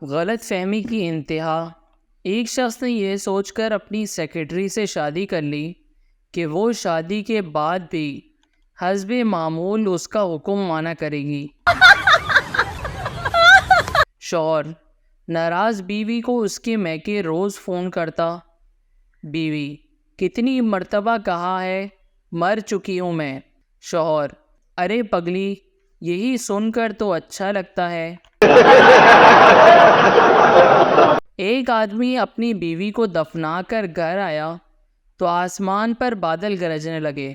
غلط فہمی کی انتہا۔ ایک شخص نے یہ سوچ کر اپنی سیکرٹری سے شادی کر لی کہ وہ شادی کے بعد بھی حسب معمول اس کا حکم مانا کرے گی۔ شوہر ناراض بیوی کو اس کے میکے روز فون کرتا، بیوی کتنی مرتبہ کہا ہے مر چکی ہوں میں۔ شوہر ارے پگلی، یہی سن کر تو اچھا لگتا ہے۔ ایک آدمی اپنی بیوی کو دفنا کر گھر آیا تو آسمان پر بادل گرجنے لگے،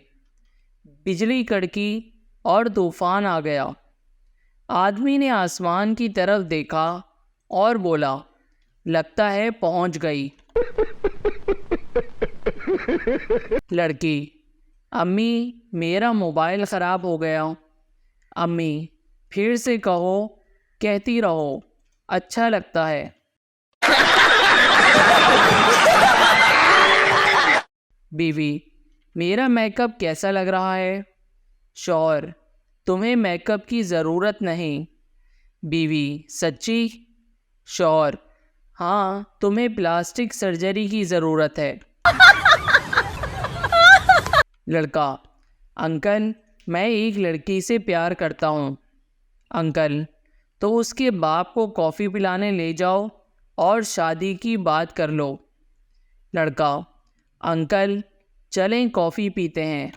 بجلی کڑکی اور طوفان آ گیا۔ آدمی نے آسمان کی طرف دیکھا اور بولا، لگتا ہے پہنچ گئی۔ لڑکی، امی میرا موبائل خراب ہو گیا۔ امی پھر سے کہو، کہتی رہو، اچھا لگتا ہے۔ بیوی میرا میک اپ کیسا لگ رہا ہے؟ شوہر تمہیں میک اپ کی ضرورت نہیں۔ بیوی سچی؟ شوہر ہاں، تمہیں پلاسٹک سرجری کی ضرورت ہے۔ لڑکا، انکل میں ایک لڑکی سے پیار کرتا ہوں۔ انکل تو اس کے باپ کو کافی پلانے لے جاؤ اور شادی کی بات کر لو۔ لڑکا، انکل چلیں کافی پیتے ہیں۔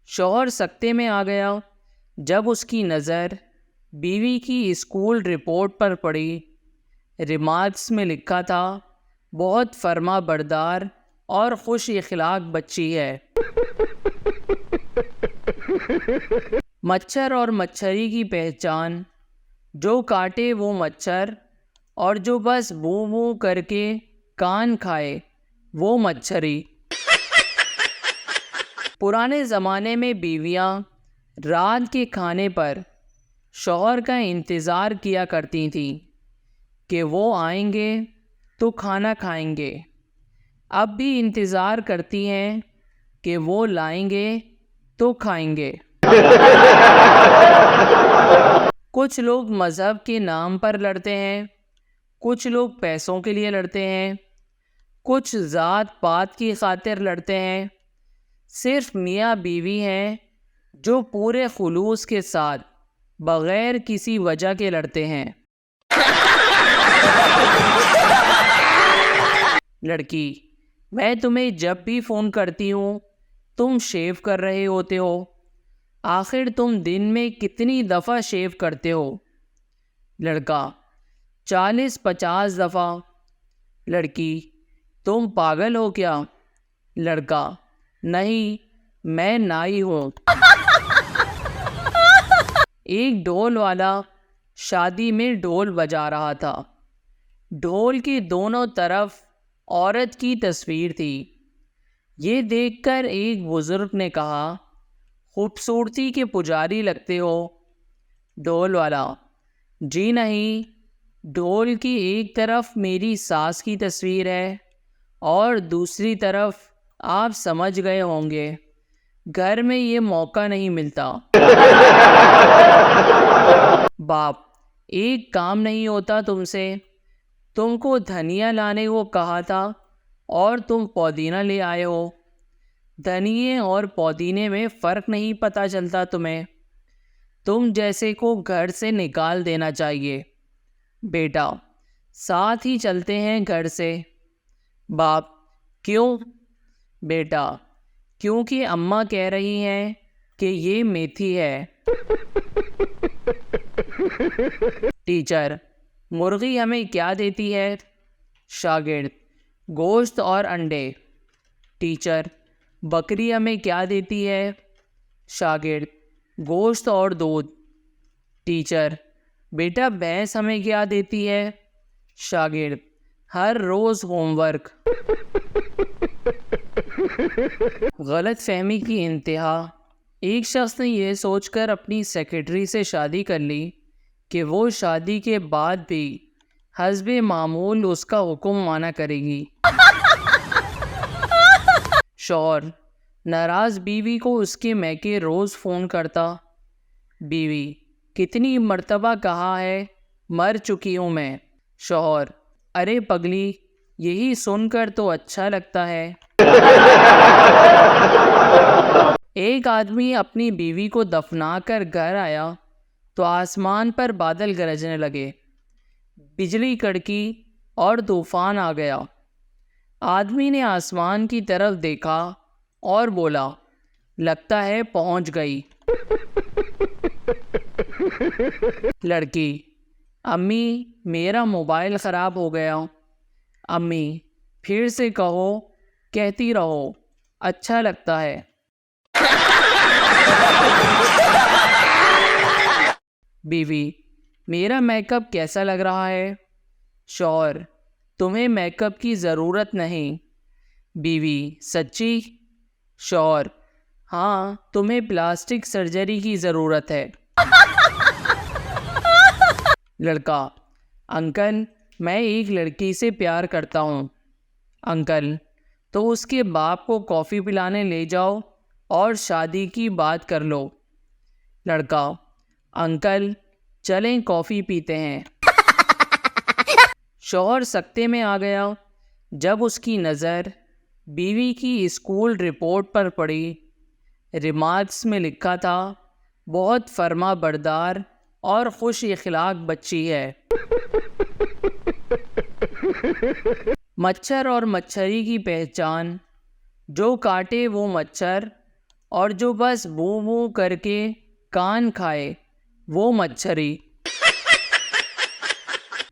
شوہر سکتے میں آ گیا جب اس کی نظر بیوی کی اسکول رپورٹ پر پڑی۔ ریمارکس میں لکھا تھا، بہت فرما بردار اور خوش اخلاق بچی ہے۔ مچھر اور مچھری کی پہچان، جو کاٹے وہ مچھر اور جو بس بو بو کر کے کان کھائے وہ مچھری۔ پرانے زمانے میں بیویاں رات کے کھانے پر شوہر کا انتظار کیا کرتی تھیں کہ وہ آئیں گے تو کھانا کھائیں گے۔ اب بھی انتظار کرتی ہیں کہ وہ لائیں گے تو کھائیں گے۔ کچھ لوگ مذہب کے نام پر لڑتے ہیں، کچھ لوگ پیسوں کے لیے لڑتے ہیں، کچھ ذات پات کی خاطر لڑتے ہیں۔ صرف میاں بیوی ہیں جو پورے خلوص کے ساتھ بغیر کسی وجہ کے لڑتے ہیں۔ لڑکی، میں تمہیں جب بھی فون کرتی ہوں تم شیو کر رہے ہوتے ہو، آخر تم دن میں کتنی دفعہ شیو کرتے ہو؟ لڑکا، 40-50 دفعہ۔ لڑکی، تم پاگل ہو کیا؟ لڑکا، نہیں میں نائی ہوں۔ ایک ڈھول والا شادی میں ڈھول بجا رہا تھا۔ ڈھول کے دونوں طرف عورت کی تصویر تھی۔ یہ دیکھ کر ایک بزرگ نے کہا، خوبصورتی کے پجاری لگتے ہو۔ ڈھول والا، جی نہیں، ڈھول کی ایک طرف میری ساس کی تصویر ہے اور دوسری طرف آپ سمجھ گئے ہوں گے، گھر میں یہ موقع نہیں ملتا۔ باپ، ایک کام نہیں ہوتا تم سے؟ تم کو دھنیا لانے کو کہا تھا اور تم پودینہ لے آئے ہو۔ دھنیے اور پودینے میں فرق نہیں پتہ چلتا تمہیں؟ تم جیسے کو گھر سے نکال دینا چاہیے۔ بیٹا، ساتھ ہی چلتے ہیں گھر سے۔ باپ، کیوں؟ بیٹا، کیونکہ اماں کہہ رہی ہیں کہ یہ میتھی ہے۔ ٹیچر، مرغی ہمیں کیا دیتی ہے؟ شاگرد، گوشت اور انڈے۔ ٹیچر، بکری ہمیں کیا دیتی ہے؟ شاگرد، گوشت اور دودھ۔ ٹیچر، بیٹا بھینس ہمیں کیا دیتی ہے؟ شاگرد، ہر روز ہوم ورک۔ غلط فہمی کی انتہا۔ ایک شخص نے یہ سوچ کر اپنی سیکرٹری سے شادی کر لی کہ وہ شادی کے بعد بھی حسب معمول اس کا حکم مانا کرے گی۔ شوہر ناراض بیوی کو اس کے میکے روز فون کرتا، بیوی کتنی مرتبہ کہا ہے مر چکی ہوں میں۔ شوہر: ارے پگلی، یہی سن کر تو اچھا لگتا ہے۔ ایک آدمی اپنی بیوی کو دفنا کر گھر آیا تو آسمان پر بادل گرجنے لگے، بجلی کڑکی اور طوفان آ گیا۔ آدمی نے آسمان کی طرف دیکھا اور بولا، لگتا ہے پہنچ گئی۔ لڑکی: امی، میرا موبائل خراب ہو گیا۔ امی: پھر سے کہو، کہتی رہو، اچھا لگتا ہے۔ بیوی: میرا میک اپ کیسا لگ رہا ہے؟ شوہر: تمہیں میک اپ کی ضرورت نہیں۔ بیوی: سچی؟ شوہر: ہاں، تمہیں پلاسٹک سرجری کی ضرورت ہے۔ لڑکا: انکل، میں ایک لڑکی سے پیار کرتا ہوں۔ انکل: تو اس کے باپ کو کافی پلانے لے جاؤ اور شادی کی بات کر لو۔ لڑکا: انکل، چلیں کافی پیتے ہیں۔ شوہر سکتے میں آ گیا جب اس کی نظر بیوی کی اسکول رپورٹ پر پڑی۔ ریمارکس میں لکھا تھا، بہت فرما بردار اور خوش اخلاق بچی ہے۔ مچھر اور مچھری کی پہچان: جو کاٹے وہ مچھر، اور جو بس بو بو کر کے کان کھائے وہ مچھری۔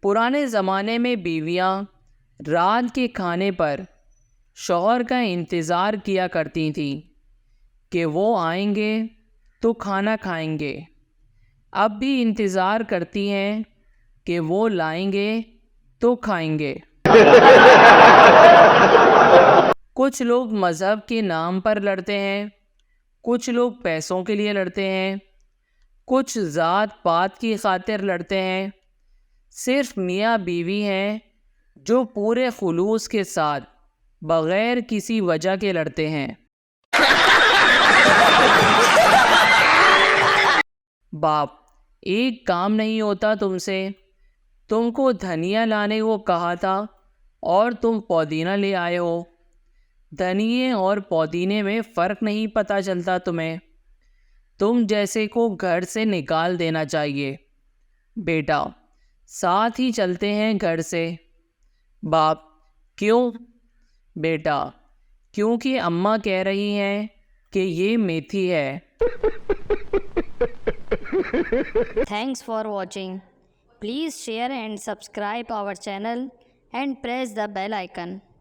پرانے زمانے میں بیویاں رات کے کھانے پر شوہر کا انتظار کیا کرتی تھیں کہ وہ آئیں گے تو کھانا کھائیں گے۔ اب بھی انتظار کرتی ہیں کہ وہ لائیں گے تو کھائیں گے۔ کچھ لوگ مذہب کے نام پر لڑتے ہیں، کچھ لوگ پیسوں کے لیے لڑتے ہیں، کچھ ذات پات کی خاطر لڑتے ہیں۔ صرف میاں بیوی ہیں جو پورے خلوص کے ساتھ بغیر کسی وجہ کے لڑتے ہیں۔ باپ: ایک کام نہیں ہوتا تم سے، تم کو دھنیا لانے کو کہا تھا اور تم پودینہ لے آئے ہو۔ دھنیے اور پودینے میں فرق نہیں پتہ چلتا تمہیں، تم جیسے کو گھر سے نکال دینا چاہیے۔ بیٹا: ساتھ ہی چلتے ہیں گھر سے۔ باپ: کیوں؟ بیٹا: کیونکہ اماں کہہ رہی ہیں کہ یہ میتھی ہے۔ Thanks for watching. Please share and subscribe our channel and press the bell icon.